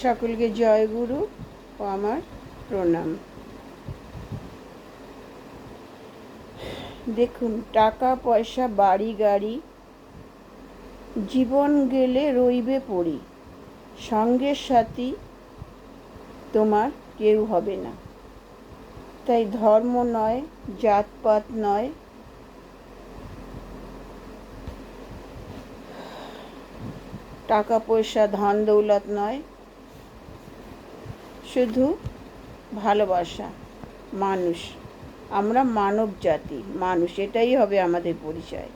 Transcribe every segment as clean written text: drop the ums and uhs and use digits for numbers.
সকলকে জয় গুরু ও আমার প্রণাম। দেখুন, টাকা পয়সা বাড়ি গাড়ি জীবন গেলে রইবে পড়ি, সঙ্গের সাথী তোমার কেউ হবে না। তাই ধর্ম নয়, জাতপাত নয়, টাকা পয়সা ধন দৌলত নয়, শুধু ভালোবাসা। মানুষ, আমরা মানব জাতি, মানুষ, এটাই হবে আমাদের পরিচয়।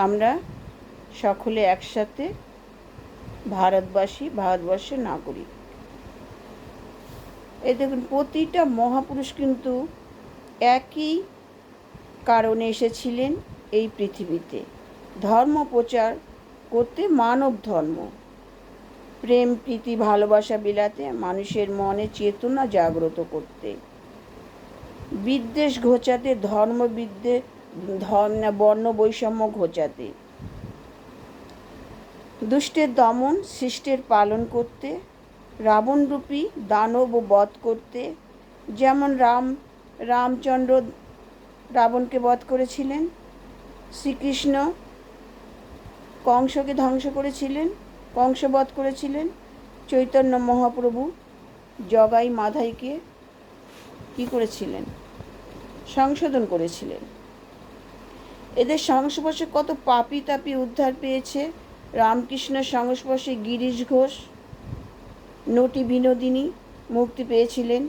আমরা সকলে একসাথে ভারতবাসী, ভারতবর্ষের নাগরিক। এই দেখুন, প্রতিটা মহাপুরুষ কিন্তু একই কারণে এসেছিলেন এই পৃথিবীতে, ধর্ম প্রচার করতে, মানব ধর্ম, প্রেম প্রীতি ভালোবাসা বিলাতে, মানুষের মনে চেতনা জাগ্রত করতে, বিদ্বেষ ঘোচাতে, বর্ণ বৈষম্য ঘোচাতে, দুষ্টের দমন শিষ্টের পালন করতে, রাবণরূপী দানব বধ করতে। যেমন রামচন্দ্র রাবণকে বধ করেছিলেন, শ্রীকৃষ্ণ কংসকে ধ্বংস করেছিলেন, কংসবধ করেছিলেন, চৈতন্য মহাপ্রভু জগাই মাধাইকে কী করেছিলেন? সংশোধন করেছিলেন। এদের সংস্পর্শে কত পাপী তাপী উদ্ধার পেয়েছে। রামকৃষ্ণের সংস্পর্শে গিরিশ ঘোষ, নটি বিনোদিনী মুক্তি পেয়েছিলেন।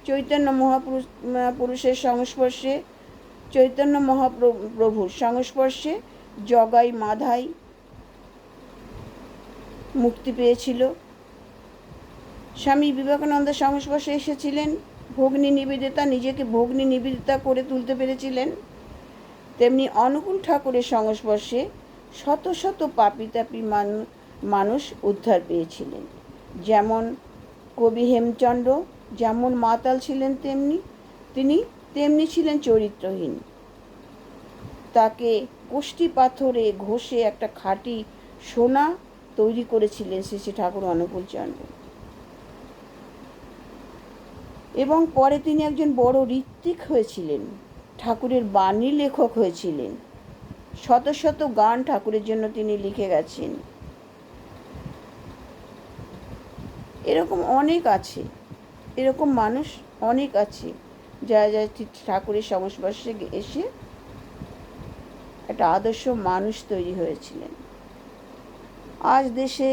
চৈতন্য মহাপুরুষের সংস্পর্শে, চৈতন্য মহাপ্রভুর সংস্পর্শে জগাই মাধাই মুক্তি পেয়েছিল। স্বামী বিবেকানন্দের সংস্পর্শে এসেছিলেন, ভগ্নী নিবেদিতা, নিজেকে ভগ্নী নিবেদিতা করে তুলতে পেরেছিলেন। তেমনি অনুকূল ঠাকুরের সংস্পর্শে শত শত পাপী তাপী মানুষ উদ্ধার পেয়েছিলেন। যেমন কবি হেমচন্দ্র যেমন মাতাল ছিলেন, তেমনি ছিলেন চরিত্রহীন। তাকে কোষ্ঠী পাথরে ঘষে একটা খাঁটি সোনা তৈরি করেছিলেন শ্রী শ্রী ঠাকুর অনুকূল চন্দ্র। এবং পরে তিনি একজন বড় ঋত্বিক হয়েছিলেন, ঠাকুরের বাণী লেখক হয়েছিলেন। শত শত গান ঠাকুরের জন্য তিনি লিখে গেছেন। এরকম অনেক আছে, এরকম মানুষ অনেক আছে যারা ঠাকুরের সংস্পর্শে এসে একটা আদর্শ মানুষ তৈরি হয়েছিলেন। আজ দেশে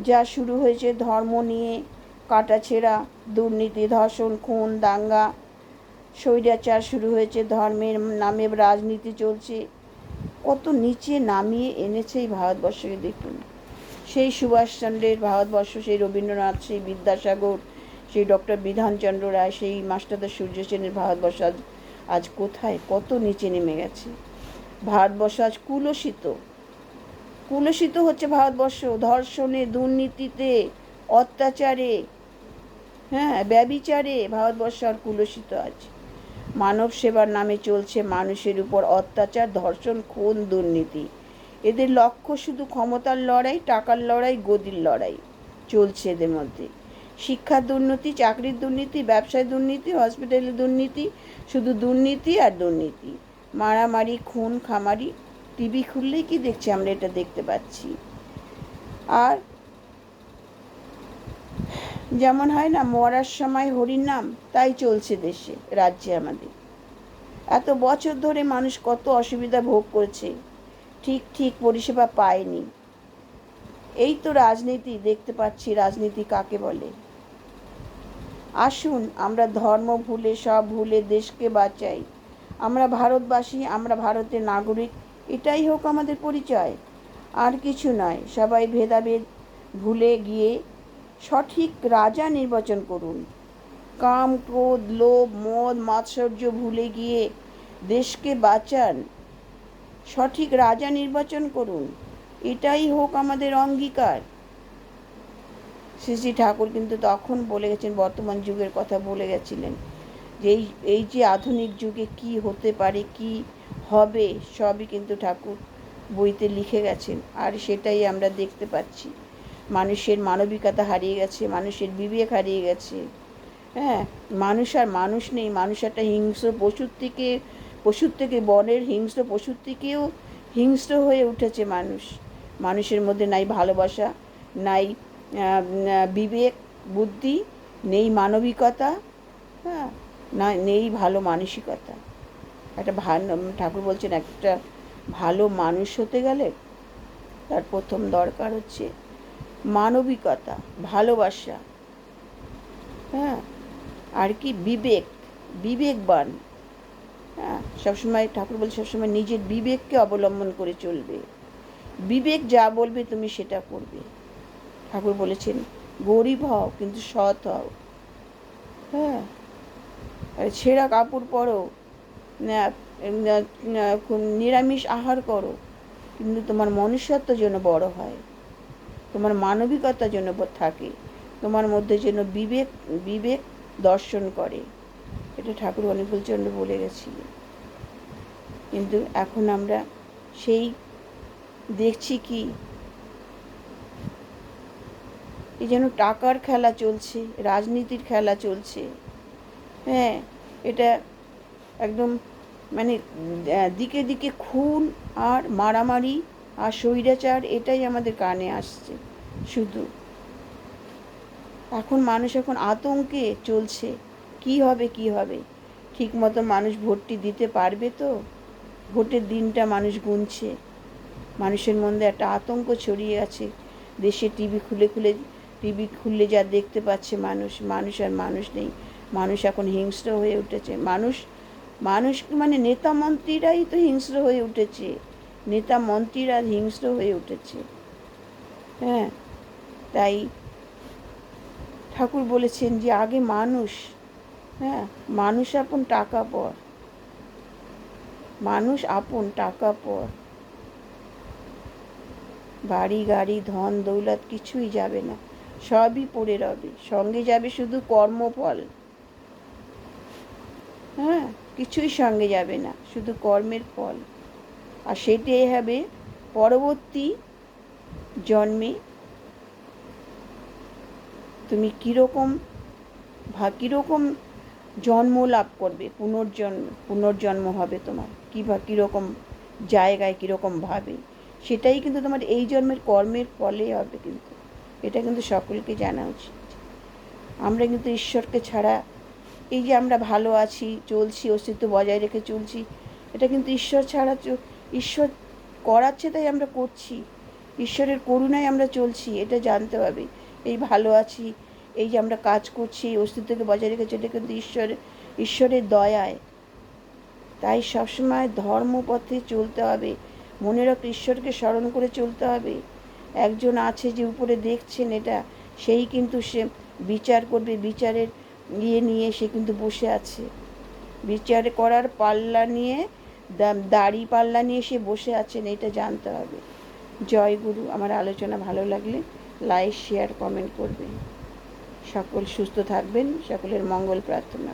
যা শুরু হয়েছে ধর্ম নিয়ে কাটাছেঁড়া, দুর্নীতি, ধর্ষণ, খুন, দাঙ্গা, স্বৈরাচার শুরু হয়েছে, ধর্মের নামে রাজনীতি চলছে, কত নিচে নামিয়ে এনেছে এই ভারতবর্ষকে। দেখুন, সেই সুভাষচন্দ্রের ভারতবর্ষ, সেই রবীন্দ্রনাথ, সেই বিদ্যাসাগর, সেই ডক্টর বিধানচন্দ্র রায়, সেই মাস্টারদা সূর্য সেনের ভারতবর্ষ আজ কোথায়, কত নিচে নেমে গেছে। ভারতবর্ষ আজ কুলসিত হচ্ছে ভারতবর্ষ, ধর্ষণে, দুর্নীতিতে, অত্যাচারে, ব্যভিচারে ভারতবর্ষ আর কুলসিত আছে। মানব সেবার নামে চলছে মানুষের উপর অত্যাচার, ধর্ষণ, খুন, দুর্নীতি। এদের লক্ষ্য শুধু ক্ষমতার লড়াই, টাকার লড়াই, গদির লড়াই চলছে এদের মধ্যে। শিক্ষার দুর্নীতি, চাকরির দুর্নীতি, ব্যবসায় দুর্নীতি, হসপিটালে দুর্নীতি, শুধু দুর্নীতি আর দুর্নীতি, মারামারি, খুন খামারি। টিভি খুললেই কি দেখছি আমরা, এটা দেখতে পাচ্ছি। আর যেমন হয় না, মরার সময় হরির নাম, তাই চলছে দেশে রাজ্যে আমাদের। এত বছর ধরে মানুষ কত অসুবিধা ভোগ করেছে, ঠিক পরিষেবা পায়নি। এই তো রাজনীতি, দেখতে পাচ্ছি রাজনীতি কাকে বলে। আসুন আমরা ধর্ম ভুলে, সব ভুলে দেশকে বাঁচাই। আমরা ভারতবাসী, আমরা ভারতের নাগরিক, এটাই হোক আমাদের পরিচয়, আর কিছু নয়। সবাই ভেদাভেদ ভুলে গিয়ে সঠিক রাজা নির্বাচন করুন। কাম, ক্রোধ, লোভ, মদ, মাৎসর্য ভুলে গিয়ে দেশকে বাঁচান। সঠিক রাজা নির্বাচন করুন, এটাই হোক আমাদের অঙ্গীকার। শ্রী শ্রী ঠাকুর কিন্তু তখন বলে গেছেন, বর্তমান যুগের কথা বলে গেছিলেন, যে এই যে আধুনিক যুগে কি হতে পারে, কি হবে, সবই কিন্তু ঠাকুর বইতে লিখে গেছেন, আর সেটাই আমরা দেখতে পাচ্ছি। মানুষের মানবিকতা হারিয়ে গেছে, মানুষের বিবেক হারিয়ে গেছে। হ্যাঁ, মানুষ আর মানুষ নেই, মানুষ একটা হিংস্র পশুর থেকে বনের হিংস্র পশুর থেকেও হিংস্র হয়ে উঠেছে মানুষ। মানুষের মধ্যে নাই ভালোবাসা, নাই বিবেক বুদ্ধি, নেই মানবিকতা, হ্যাঁ, না নেই ভালো মানসিকতা। একটা ঠাকুর বলছেন একটা ভালো মানুষ হতে গেলে তার প্রথম দরকার হচ্ছে মানবিকতা, ভালোবাসা, হ্যাঁ, আর কি বিবেকবান। হ্যাঁ, সবসময় ঠাকুর বলছে সবসময় নিজের বিবেককে অবলম্বন করে চলবে। বিবেক যা বলবে তুমি সেটা করবে। ঠাকুর বলেছেন গরিব হও কিন্তু সৎ হও। হ্যাঁ, ছেঁড়া কাপড় পরো, নিরামিষ আহার করো, কিন্তু তোমার মনুষ্যত্ব যেন বড় হয়, তোমার মানবিকতা যেন থাকে, তোমার মধ্যে যেন বিবেক দর্শন করে। এটা ঠাকুর অনুকূলচন্দ্র বলে গেছিলেন। কিন্তু এখন আমরা সেই দেখছি কি এই যেন টাকার খেলা চলছে, রাজনীতির খেলা চলছে। হ্যাঁ, এটা একদম মানে দিকে দিকে খুন আর মারামারি আর স্বৈরাচার, এটাই আমাদের কানে আসছে শুধু। এখন মানুষ এখন আতঙ্কে চলছে, কি হবে ঠিক মতো মানুষ ভোটটি দিতে পারবে তো? ভোটের দিনটা মানুষ গুনছে, মানুষের মধ্যে একটা আতঙ্ক ছড়িয়ে আছে। দেশে টিভি খুললে যা দেখতে পাচ্ছে মানুষ আর মানুষ নেই, মানুষ এখন হিংস্র হয়ে উঠেছে। মানুষ মানে নেতা মন্ত্রীরাই তো হিংস্র হয়ে উঠেছে, নেতা মন্ত্রীরা হিংস্র হয়ে উঠেছে। হ্যাঁ, তাই ঠাকুর বলেছেন যে আগে মানুষ, হ্যাঁ, মানুষ আপন টাকা পর, মানুষ আপন টাকা পর। বাড়ি গাড়ি ধন দৌলত কিছুই যাবে না, সবই পড়ে রবে, সঙ্গে যাবে শুধু কর্মফল। হ্যাঁ, কিছুই সঙ্গে যাবে না, শুধু কর্মের ফল। আর সেটাই হবে পরবর্তী জন্মে তুমি কীরকম জন্ম লাভ করবে, পুনর্জন্ম হবে তোমার, কীরকম জায়গায়, কীরকমভাবে, সেটাই কিন্তু তোমার এই জন্মের কর্মের ফলে হবে। কিন্তু এটা কিন্তু সকলকে জানা উচিত। আমরা কিন্তু ঈশ্বরকে ছাড়া, এই যে আমরা ভালো আছি, চলছি, অস্তিত্ব বজায় রেখে চলছি, এটা কিন্তু ঈশ্বর ছাড়া, ঈশ্বর করাচ্ছে তাই আমরা করছি, ঈশ্বরের করুণায় আমরা চলছি, এটা জানতে হবে। এই ভালো আছি, এই যে আমরা কাজ করছি, অস্তিত্বকে বজায় রেখেছি, এটা কিন্তু ঈশ্বরের দয়ায়। তাই সবসময় ধর্মপথে চলতে হবে, মনে রাখতে ঈশ্বরকে স্মরণ করে চলতে হবে। একজন আছে যে উপরে দেখছেন, এটা সেই কিন্তু সে বিচার করবে, বিচারের নিয়ে সে কিন্তু বসে আছে, বিচার করার পাল্লা নিয়ে, দাড়ি পাল্লা নিয়ে সে বসে আছেন, এটা জানতে হবে। জয় গুরু। আমার আলোচনা ভালো লাগলে লাইক শেয়ার কমেন্ট করবেন। সকল সুস্থ থাকবেন, সকলের মঙ্গল প্রার্থনা।